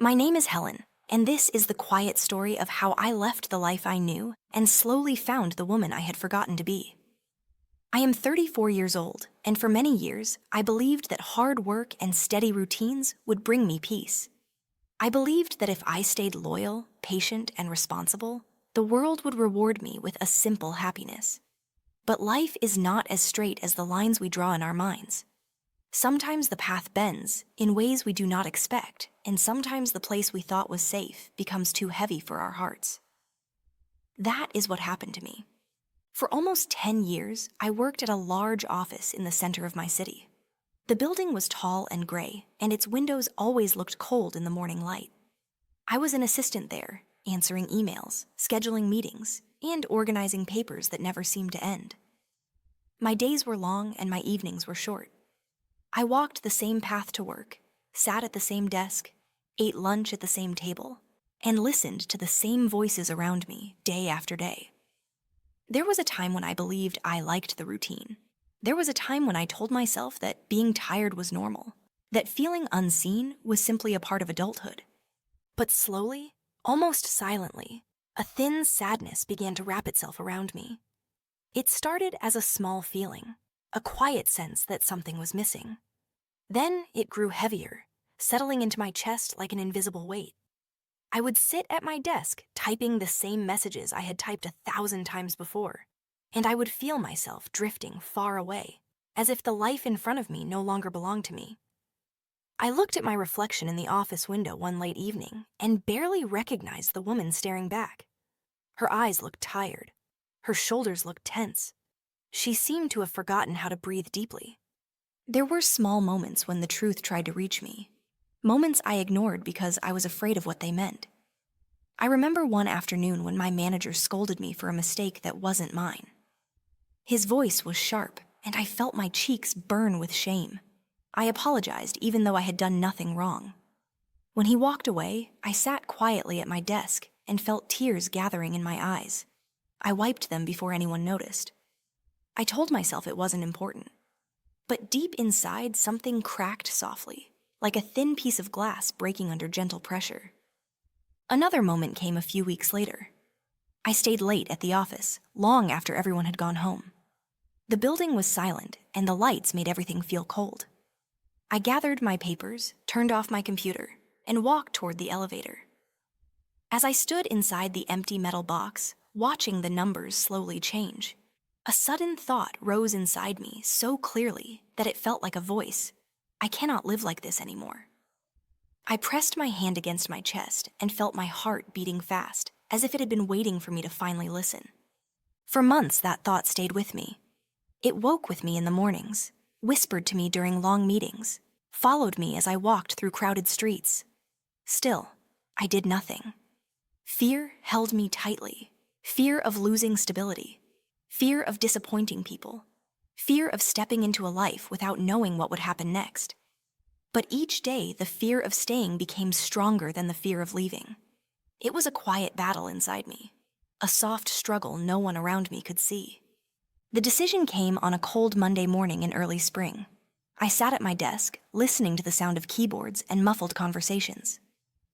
My name is Helen, and this is the quiet story of how I left the life I knew and slowly found the woman I had forgotten to be. I am 34 years old, and for many years, I believed that hard work and steady routines would bring me peace. I believed that if I stayed loyal, patient, and responsible, the world would reward me with a simple happiness. But life is not as straight as the lines we draw in our minds. Sometimes the path bends in ways we do not expect, and sometimes the place we thought was safe becomes too heavy for our hearts. That is what happened to me. For almost 10 years, I worked at a large office in the center of my city. The building was tall and gray, and its windows always looked cold in the morning light. I was an assistant there, answering emails, scheduling meetings, and organizing papers that never seemed to end. My days were long and my evenings were short. I walked the same path to work, sat at the same desk, ate lunch at the same table, and listened to the same voices around me day after day. There was a time when I believed I liked the routine. There was a time when I told myself that being tired was normal, that feeling unseen was simply a part of adulthood. But slowly, almost silently, a thin sadness began to wrap itself around me. It started as a small feeling, a quiet sense that something was missing. Then it grew heavier, settling into my chest like an invisible weight. I would sit at my desk typing the same messages I had typed 1,000 times before, and I would feel myself drifting far away, as if the life in front of me no longer belonged to me. I looked at my reflection in the office window one late evening and barely recognized the woman staring back. Her eyes looked tired. Her shoulders looked tense. She seemed to have forgotten how to breathe deeply. There were small moments when the truth tried to reach me, moments I ignored because I was afraid of what they meant. I remember one afternoon when my manager scolded me for a mistake that wasn't mine. His voice was sharp, and I felt my cheeks burn with shame. I apologized even though I had done nothing wrong. When he walked away, I sat quietly at my desk and felt tears gathering in my eyes. I wiped them before anyone noticed. I told myself it wasn't important. But deep inside, something cracked softly, like a thin piece of glass breaking under gentle pressure. Another moment came a few weeks later. I stayed late at the office, long after everyone had gone home. The building was silent, and the lights made everything feel cold. I gathered my papers, turned off my computer, and walked toward the elevator. As I stood inside the empty metal box, watching the numbers slowly change, a sudden thought rose inside me so clearly that it felt like a voice. I cannot live like this anymore. I pressed my hand against my chest and felt my heart beating fast, as if it had been waiting for me to finally listen. For months, that thought stayed with me. It woke with me in the mornings, whispered to me during long meetings, followed me as I walked through crowded streets. Still, I did nothing. Fear held me tightly. Fear of losing stability. Fear of disappointing people. Fear of stepping into a life without knowing what would happen next. But each day, the fear of staying became stronger than the fear of leaving. It was a quiet battle inside me, a soft struggle no one around me could see. The decision came on a cold Monday morning in early spring. I sat at my desk, listening to the sound of keyboards and muffled conversations.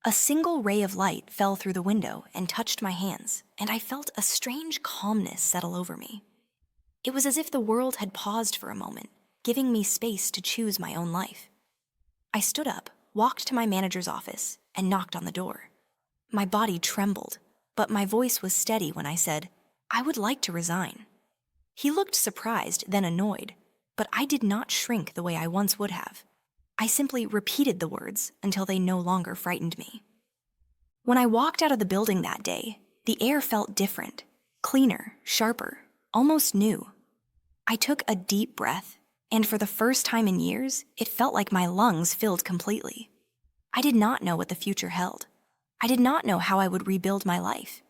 A single ray of light fell through the window and touched my hands, and I felt a strange calmness settle over me. It was as if the world had paused for a moment, giving me space to choose my own life. I stood up, walked to my manager's office, and knocked on the door. My body trembled, but my voice was steady when I said, "I would like to resign." He looked surprised, then annoyed, but I did not shrink the way I once would have. I simply repeated the words until they no longer frightened me. When I walked out of the building that day, the air felt different, cleaner, sharper, almost new. I took a deep breath, and for the first time in years, it felt like my lungs filled completely. I did not know what the future held. I did not know how I would rebuild my life.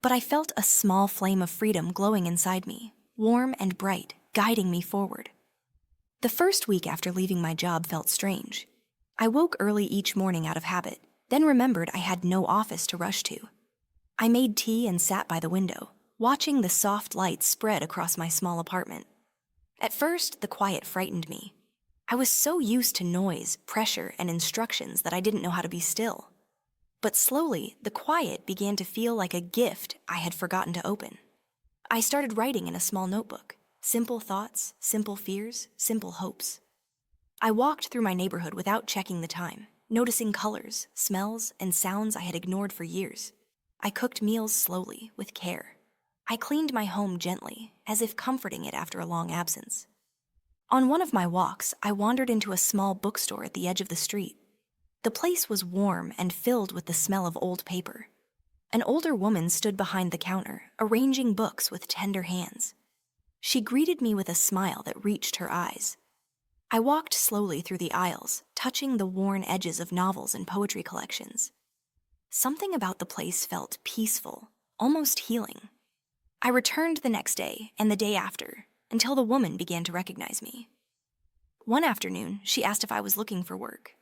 But I felt a small flame of freedom glowing inside me, warm and bright, guiding me forward. The first week after leaving my job felt strange. I woke early each morning out of habit, then remembered I had no office to rush to. I made tea and sat by the window, watching the soft light spread across my small apartment. At first, the quiet frightened me. I was so used to noise, pressure, and instructions that I didn't know how to be still. But slowly, the quiet began to feel like a gift I had forgotten to open. I started writing in a small notebook. Simple thoughts, simple fears, simple hopes. I walked through my neighborhood without checking the time, noticing colors, smells, and sounds I had ignored for years. I cooked meals slowly, with care. I cleaned my home gently, as if comforting it after a long absence. On one of my walks, I wandered into a small bookstore at the edge of the street. The place was warm and filled with the smell of old paper. An older woman stood behind the counter, arranging books with tender hands. She greeted me with a smile that reached her eyes. I walked slowly through the aisles, touching the worn edges of novels and poetry collections. Something about the place felt peaceful, almost healing. I returned the next day and the day after, until the woman began to recognize me. One afternoon, she asked if I was looking for work.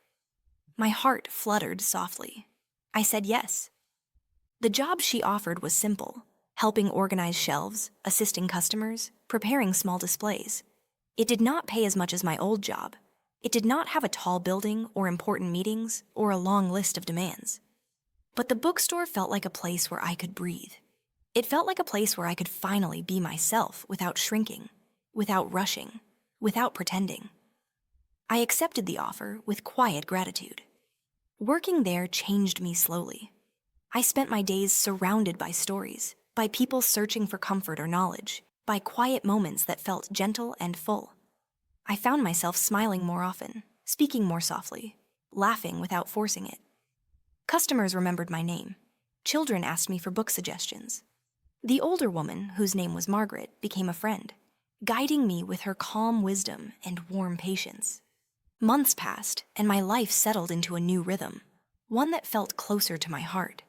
My heart fluttered softly. I said yes. The job she offered was simple: helping organize shelves, assisting customers, preparing small displays. It did not pay as much as my old job. It did not have a tall building or important meetings or a long list of demands. But the bookstore felt like a place where I could breathe. It felt like a place where I could finally be myself without shrinking, without rushing, without pretending. I accepted the offer with quiet gratitude. Working there changed me slowly. I spent my days surrounded by stories, by people searching for comfort or knowledge, by quiet moments that felt gentle and full. I found myself smiling more often, speaking more softly, laughing without forcing it. Customers remembered my name. Children asked me for book suggestions. The older woman, whose name was Margaret, became a friend, guiding me with her calm wisdom and warm patience. Months passed, and my life settled into a new rhythm, one that felt closer to my heart.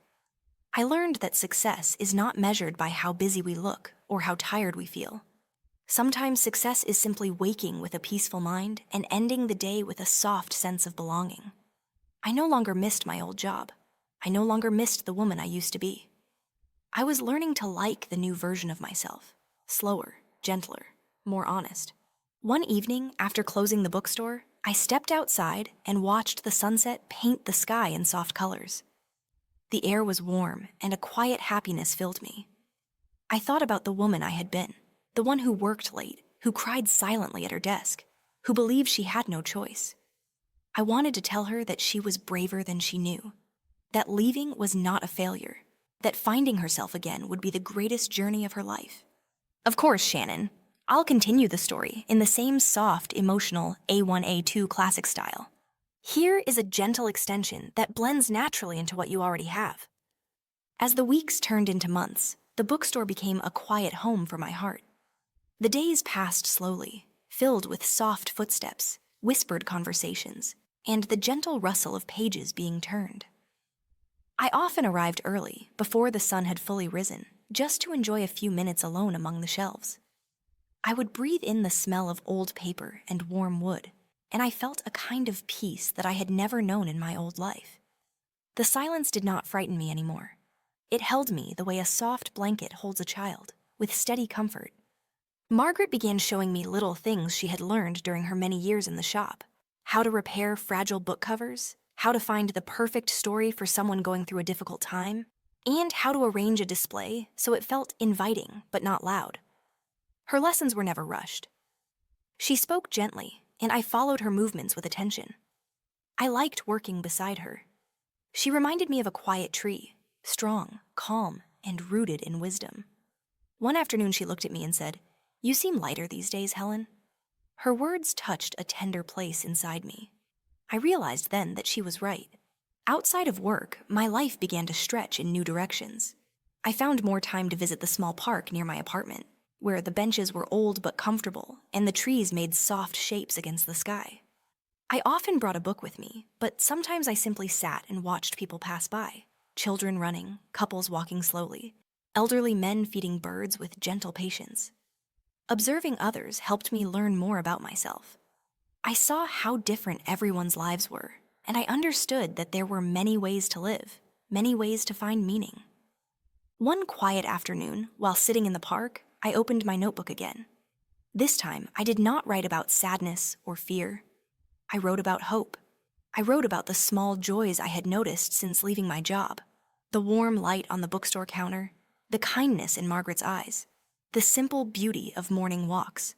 I learned that success is not measured by how busy we look or how tired we feel. Sometimes success is simply waking with a peaceful mind and ending the day with a soft sense of belonging. I no longer missed my old job. I no longer missed the woman I used to be. I was learning to like the new version of myself, slower, gentler, more honest. One evening, after closing the bookstore, I stepped outside and watched the sunset paint the sky in soft colors. The air was warm, and a quiet happiness filled me. I thought about the woman I had been, the one who worked late, who cried silently at her desk, who believed she had no choice. I wanted to tell her that she was braver than she knew, that leaving was not a failure, that finding herself again would be the greatest journey of her life. Of course, Shannon, I'll continue the story in the same soft, emotional A1, A2 classic style. Here is a gentle extension that blends naturally into what you already have. As the weeks turned into months, the bookstore became a quiet home for my heart. The days passed slowly, filled with soft footsteps, whispered conversations, and the gentle rustle of pages being turned. I often arrived early, before the sun had fully risen, just to enjoy a few minutes alone among the shelves. I would breathe in the smell of old paper and warm wood, and I felt a kind of peace that I had never known in my old life. The silence did not frighten me anymore. It held me the way a soft blanket holds a child, with steady comfort. Margaret began showing me little things she had learned during her many years in the shop: how to repair fragile book covers, how to find the perfect story for someone going through a difficult time, and how to arrange a display so it felt inviting but not loud. Her lessons were never rushed. She spoke gently, and I followed her movements with attention. I liked working beside her. She reminded me of a quiet tree, strong, calm, and rooted in wisdom. One afternoon she looked at me and said, "You seem lighter these days, Helen." Her words touched a tender place inside me. I realized then that she was right. Outside of work, my life began to stretch in new directions. I found more time to visit the small park near my apartment, where the benches were old but comfortable and the trees made soft shapes against the sky. I often brought a book with me, but sometimes I simply sat and watched people pass by: children running, couples walking slowly, elderly men feeding birds with gentle patience. Observing others helped me learn more about myself. I saw how different everyone's lives were, and I understood that there were many ways to live, many ways to find meaning. One quiet afternoon, while sitting in the park, I opened my notebook again. This time, I did not write about sadness or fear. I wrote about hope. I wrote about the small joys I had noticed since leaving my job: the warm light on the bookstore counter, the kindness in Margaret's eyes, the simple beauty of morning walks.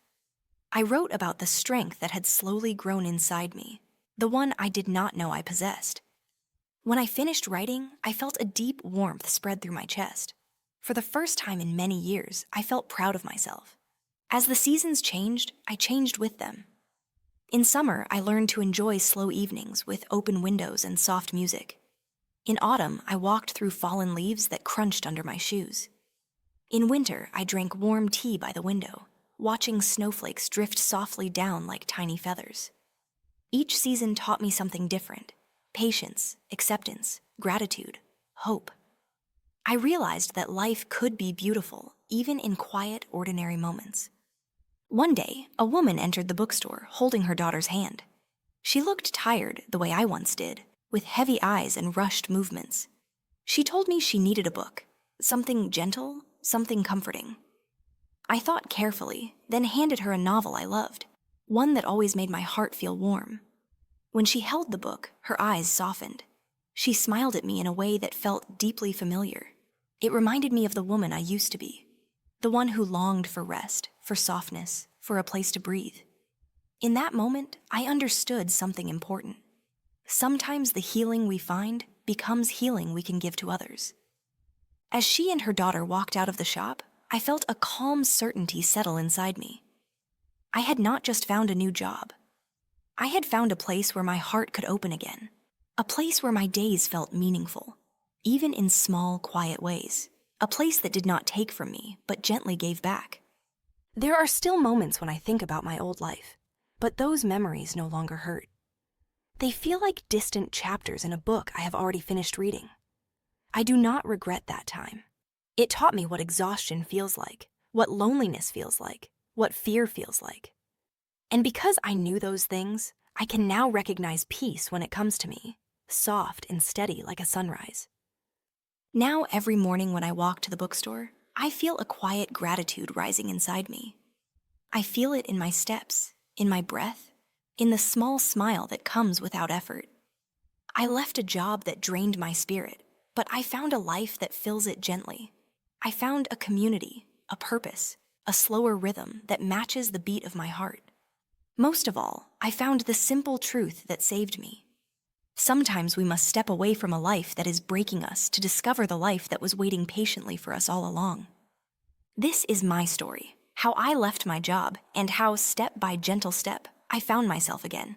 I wrote about the strength that had slowly grown inside me, the one I did not know I possessed. When I finished writing, I felt a deep warmth spread through my chest. For the first time in many years, I felt proud of myself. As the seasons changed, I changed with them. In summer, I learned to enjoy slow evenings with open windows and soft music. In autumn, I walked through fallen leaves that crunched under my shoes. In winter, I drank warm tea by the window, watching snowflakes drift softly down like tiny feathers. Each season taught me something different: patience, acceptance, gratitude, hope. I realized that life could be beautiful, even in quiet, ordinary moments. One day, a woman entered the bookstore holding her daughter's hand. She looked tired, the way I once did, with heavy eyes and rushed movements. She told me she needed a book, something gentle, something comforting. I thought carefully, then handed her a novel I loved, one that always made my heart feel warm. When she held the book, her eyes softened. She smiled at me in a way that felt deeply familiar. It reminded me of the woman I used to be, the one who longed for rest, for softness, for a place to breathe. In that moment, I understood something important. Sometimes the healing we find becomes healing we can give to others. As she and her daughter walked out of the shop, I felt a calm certainty settle inside me. I had not just found a new job. I had found a place where my heart could open again, a place where my days felt meaningful, even in small, quiet ways, a place that did not take from me, but gently gave back. There are still moments when I think about my old life, but those memories no longer hurt. They feel like distant chapters in a book I have already finished reading. I do not regret that time. It taught me what exhaustion feels like, what loneliness feels like, what fear feels like. And because I knew those things, I can now recognize peace when it comes to me, soft and steady like a sunrise. Now, every morning when I walk to the bookstore, I feel a quiet gratitude rising inside me. I feel it in my steps, in my breath, in the small smile that comes without effort. I left a job that drained my spirit, but I found a life that fills it gently. I found a community, a purpose, a slower rhythm that matches the beat of my heart. Most of all, I found the simple truth that saved me. Sometimes we must step away from a life that is breaking us to discover the life that was waiting patiently for us all along. This is my story, how I left my job and how, step by gentle step, I found myself again.